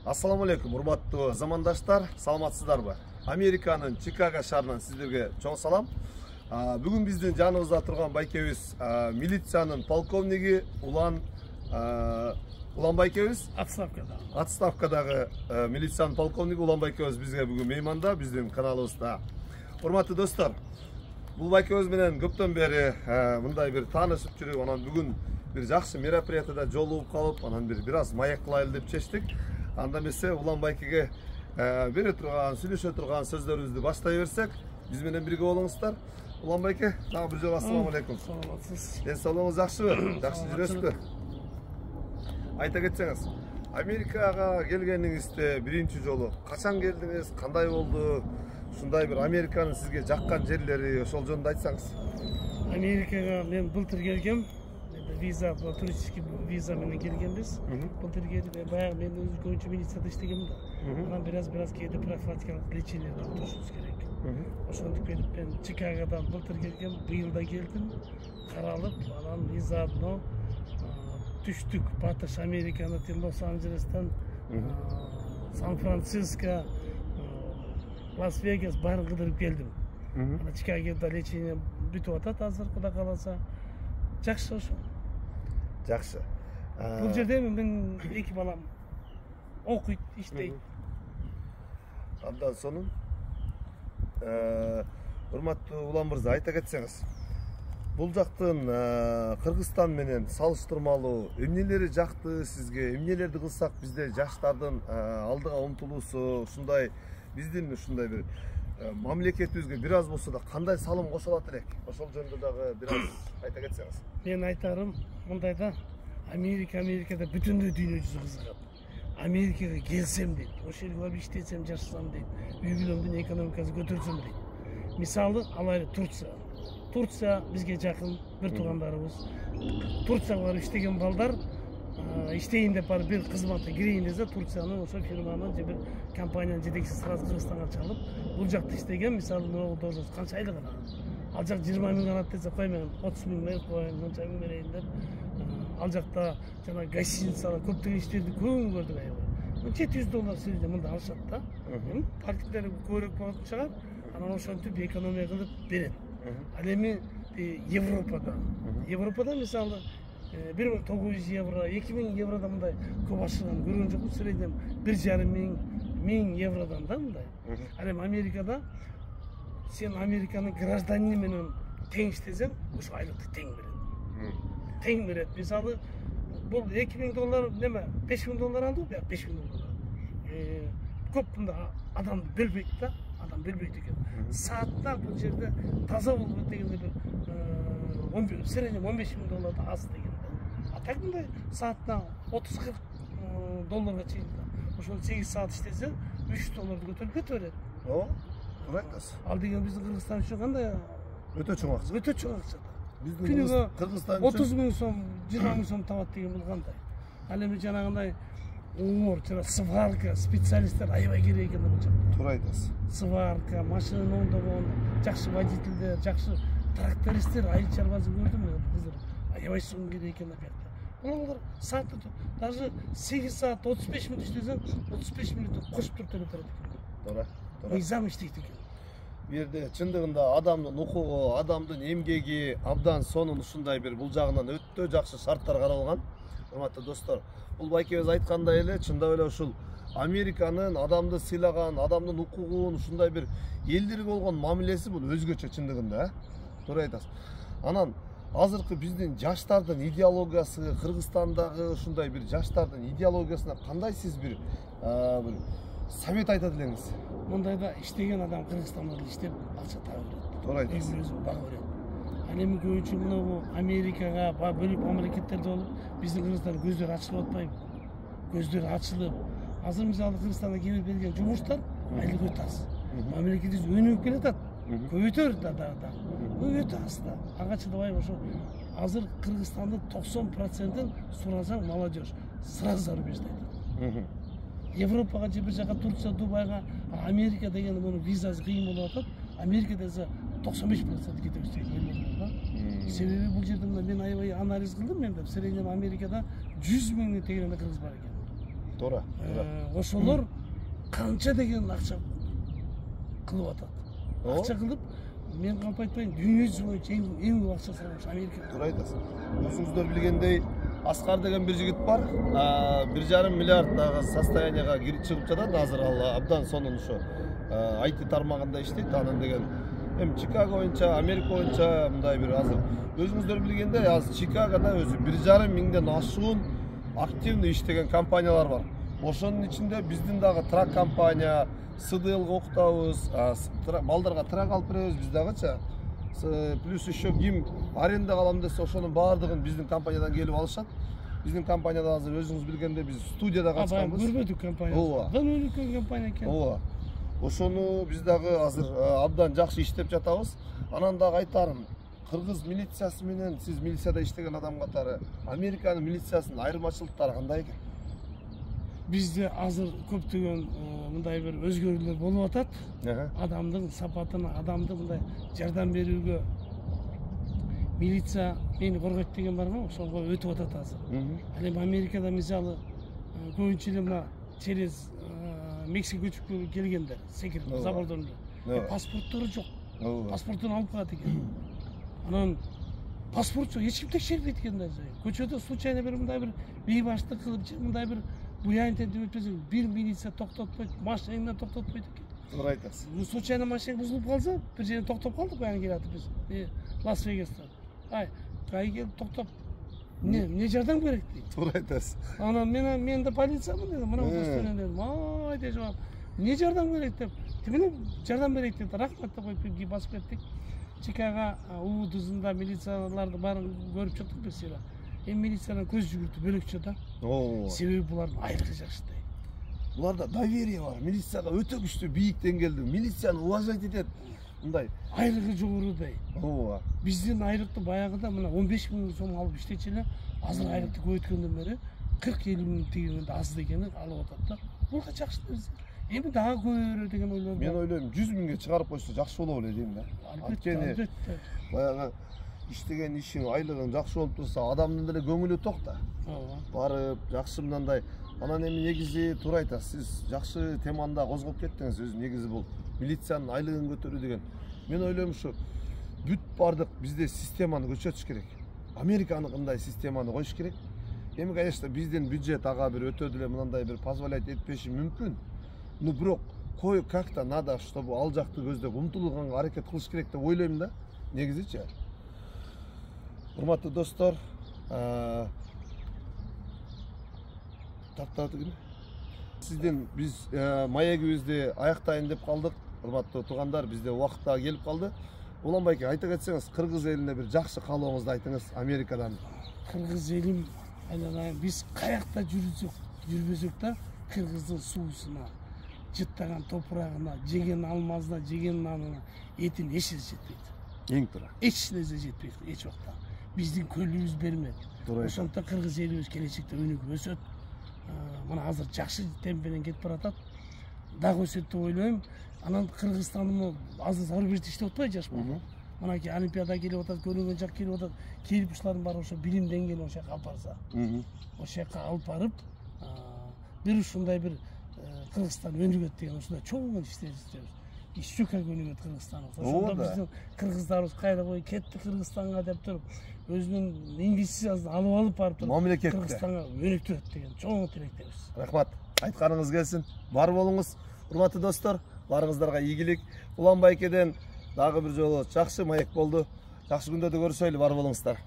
Assalamu алейкум, урматтуу замандаштар, саламатсыздарбы? Американын Чикаго шаарынан сиздерге чоң салам. Бүгүн биздин жаныбызда турган байкебиз милициянын полковниги Улан байкебиз. Отставкадагы милициянын полковниги Улан байкебиз бизге бүгүн мейманда, биздин каналыбызда. Урматтуу достор, бул байкебиз менен көптөн бери мындай бир таанышып жүрүп, анан бүгүн бир жакшы мероприятияда жолугуп калып, анан бир аз маек кылайлы деп чечтик. Анда эмесе Улан байкеге бере турган, сүйлөшө турган сөздөрүбүздү баштай берсек, биз менен бирге болуңуздар. Улан байке, дагы бир жолу ассаламу алейкум. Саламатсыз. Ден соолугуңуз жакшыбы? Жакшы жүрөсүзбү? Айта кетсеңиз, Америкага келгениңизде биринчи жолу качан келдиңиз, кандай болду? Ушундай бир Американын сизге жаккан жерлери, ошол жөнүндө айтсаңыз. Америкага мен былтыр келгем. Виза, туристический виза менен келгенбиз. Былтыр келип, баягы мен өзү көбүнчө милицияда иштегемин да. Анан бир кээде профилактикалык лечениеде отурушубуз керек. Ошондук келип мен Чикагодан былтыр келгем, быйыл да келдим, каралып, анан заодно түштүк батыш Американы, Лос-Анджелестен, Сан-Франциско, Лас-Вегас баарын кыдырып келдим. Анан Чикагода лечение бүтүп атат азыр, Кудай кааласа. Жакшы ошо. Жакшы. Бул жерде мен эки балам окуйт, иштейт. Андан сонун урматтуу Улан мырза, айта кетсеңиз, бул жактын Кыргызстан менен салыштырмалуу эмнелери жакты сизге? Эмнелерди кылсак бизде жаштардын алдыга умтулуусу, ушундай биздин ушундай бир мамлекетибизге бир аз болсо да кандай салым кошо алат элек? Ошол жөнүндө дагы бир аз айта кетсеңиз. Мен айтарым, мындайда Америкада бүтүндөй дүйнө жүзү кызыгат. Америкага келсем дейт, ошол жерге барып иштесем, жашасам дейт, үй бүлөмдүн экономикасын көтөрсөм дейт. Мисалы, алайлы Турция бизге жакын, бир туугандарыбыз. Турцияга барып иштеген балдар иштейин деп барып бир кызматка кирейин десе, Турциянын ошо фирманын же бир компаниянын жетекчиси сразу Кыргызстанга чалып, бул жакта иштеген, мисалы, могу должность канча айлык алат. Ал жак 20 миң алат десе, кой мен 30 миң берип коеюн, мынча миң берейин деп. Ал жакта жана гостиницада көптөгөн иштерди көбүн көрдүк аябай. $700 сирде мында алышат да. Паркингдер көбүрөөк болот чыгар, анан ошентип экономия кылып берет. Ал эми Европада мисалы 1900 евро, 2000 евродан мындай көп ашыган көргөн жокмун, среднем 1,5 миң евродан да мындай. Ал эми Америкада сен Американын гражданины менен тең иштесең, ошо айлыкты тең берет. Тең берет. Мисалы, бул $2000 неме, $5000 алды, бияк $5000. Көп мында адамды бөлбөйт да, адам бөлбөйт экен. Саатта бул жерде таза болбойт дегенде бир среднем $15,000 аз дегенде. А так мындай саатта $30-40 чейин да. Ошол 8 саат иштесе, $3 көтөрүп кете берет. О, туура айтасыз. Ал деген биздин Кыргызстан үчүн кандай? Өтө чоң акча. Өтө чоң акча. Биздин Кыргызстан 30 миң сом, 20 миң сом табат деген бул кандай? Ал эми жанагындай жана сварка специалисттер аябай керек экен бул жакта. Туура айтасыз. Сварка, машинаны оңдогон, жакшы водительдер, жакшы трактористтер, айыл чарбасын көрдүм мен кызыр. Аябай сом керек экен бул жакта. Булар саатта даже 8 саат 35 мүнөт иштесең, 35 мүнөттө кошуп туруп төлөп берет экен. Туура. Мыйзам иштейт экен. Бул жерде чындыгында адамдын укугу, адамдын эмгеги абдан сонун ушундай бир бул жагынан өтө жакшы шарттар каралган. Урматтуу достор, бул байкебиз айткандай эле, чындап эле ушул Американын адамды сыйлаган, адамдын укугун, ушундай бир элдерге болгон мамилеси бул өзгөчө чындыгында, Туура айтасыз. Анан азыркы биздин жаштардын идеологиясы, Кыргызстандагы ушундай бир жаштардын идеологиясына кандай сиз бир совет айтат элеңиз? Мындайда иштеген адам Кыргызстанда иштеп акча таба берет. Туура айтасыз. Өзү бага берет. Ал эми көбүнчө мына Америкага, бөлүк мамлекеттерде болуп, биздин Кыргызстан көздөрү ачылып атпайбы? Көздөрү ачылып, азыр мисалы Кыргызстанга келип берген жумуштар айлык өтө аз. Мамлекетибиз өнүгүп келатат. Көбөйтөр да. Өтө аз да. Ага чыдабай ошо азыр Кыргызстандын 90%-ын сурасаң молодежь сразу зарубежде айтат. Европага же бир жака Турция, Дубайга, Америка деген муну визасы кыйын болуп атат. Америкада esa 95% кетебиз да. Себеби бул жерде мен аябай анализ кылдым, мен в среднем Америкада 100 миңдин тегерегинде кыргыз бар экен. Туура. Ошолор канча деген акча кылып атат. Акча кылып, мен кантип айтпайм, дүйнө жүзү боюнча эң көп акча салган Америка. Туура айтасың. Өзүңүздөр билгендей, Аскар деген бир жигит бар. 1,5 миллиард дагы состоянияга кирип чыгып жатат. Азыр ал абдан сонун ушу IT тармагында иштейт. Анын деген Чикаго боюнча, Америка боюнча мындай бир азыр өзүңүздөр билгендей, азыр Чикагода өзү 1,5 миңден ашуун активный иштеген компаниялар бар. Ошонун ичинде биздин дагы трак компания, СДЛга окутабыз, балдарга трак алып беребиз биз дагычы. Плюс еще ким аренда алам десе ошонун баардыгын биздин компаниядан келип алышат. Биздин компанияда азыр өзүңүз билгендей биз студияда катышканбыз. Көрбөдүк компания. Абдан өнүккөн компания экен. Ооба. Ошону биз дагы азыр абдан жакшы иштеп жатабыз. Анан дагы айтарым, кыргыз милициясы менен сиз милицияда иштеген адам катары Американын милициясынын айырмачылыктары кандай экен? Бизде азыр көптөгөн мындай бир өзгөрүүлөр болуп атат. Адамдын сапатына, адамды мындай жардам берүүгө милиция мени коргойт деген бар го, ошого өтүп атат азыр. Ал эми Америкада мисалы көбүнчө эле мына через Мексика көчүп келгендер, секирип забордон паспорттору жок. Паспортун алып калат экен. Анан паспорт жок, эч ким текшербейт экен да. Көчөдө случайно бир мындай бир бейбаштык кылып, мындай бир буян тентип өтпөсөң, бир милиция токтотпойт, машинаңды токтотпойт экен. Туура айтасыз. Случайно машина бузулуп калса, бир жерде токтоп калдык, баягы келатып биз. Лас-Вегаста. Кай келип токтоп, эмне жардам керек дейт. Туура айтасыз. Анан мен да полициямын дедим, мына удостоверение дедим. Ай деп жооп, эмне жардам керек деп. Тимине жардам берейик деп, рахмат деп коюп басып кеттик. Чикаго УДУзунда милицияларды баарын көрүп чыктык бир сыйра. Эми милициядан көз жүгүртүү бөлөкчө да. Себеби булардын айрыкы жакшыдай. Буларда доверие бар. Милицияга өтө күчтүү бийик деңгээлде милицияны уважать этет. Мындай айрыгы жогорудай. Ооба. Биздин айрыкты баягыда мына 15 000 сом алып иштечи эле, азыр айрыкты көбөйткөндөн бери 40-50 000 дегенде аз дегени алып атат да. Бул да жакшы нерсе. Эми дагы көбөйөрү деген ойлор бар. Мен ойлойм 100 000ге чыгарып койсо жакшы болот эле дейм да. Албетте. Баягы иштеген ишиң, айлыгың жакшы болуп турса, адамдын деле көңүлү ток да. Барып, жакшы мындай. Анан эми негизи туура айтасыз. Сиз жакшы теманда козгоп кеттиңиз. Өзү негизи бул милициянын айлыгын көтөрүү деген. Мен ойлойм ушу бүт бардык бизде системаны көчөрүш керек. Американыкындай системаны коюш керек. Эми конечно биздин бюджет ага бир өтө деле мындай бир позволять этпеши мүмкүн. Но бирок как-то надо, чтобы ал жакты көздөп умтулганга аракет кылыш керек деп ойлойм да. Негизичи. Урматтуу достор, сиздин биз маегибизди аяктайын деп калдык. Урматтуу туугандар, бизде убакыт да келип калды. Уланбайке, айта кетсеңиз, кыргыз элине бир жакшы каалооңузду айтыңыз Америкадан. Кыргыз элим, биз каякта жүрбөсөк да, кыргыздын суусуна, жыттаган топурагына, жеген алмазына, жеген нанына, этин эч нерсе жетпейт. Эң туура. Эч нерсе жетпейт, эч убакта. Биздин көлүбүз бермейт. Ошондуктан кыргыз элибиз келечекте өнүгүп өсөт. Мына азыр жакшы темп менен кетип баратат. Дагы өсөт деп ойлойм. Анан Кыргызстандын азыр зарубежде иштеп атпайбы жаш бала? Мынакей Олимпиада келип атат, көрүнгөн жак келип атат. Келип ушулардын баары ошо билим деңгээлин ошол жака алып барса. Ошол жака алып барып, бир ушундай бир Кыргызстан өнүгөт деген ушундай чоң иштер иштебиз. Ишчүкө өнүгөт Кыргызстан. Ошондо биздин кыргыздарыбыз кайда бой кетти Кыргызстанга деп туруп, өзүнүн инвестициясын алып барып туруп, мамлекетке Кыргызстанга өнүктүрөт деген чоң тилектебиз. Рахмат. Айтканыңыз келсин. Бар болуңуз. Урматтуу достор, барыңыздарга ийгилик. Уланбайкеден дагы бир жолу жакшы маек болду. Жакшы күндөрдө көрүшөлү, бар болуңуздар.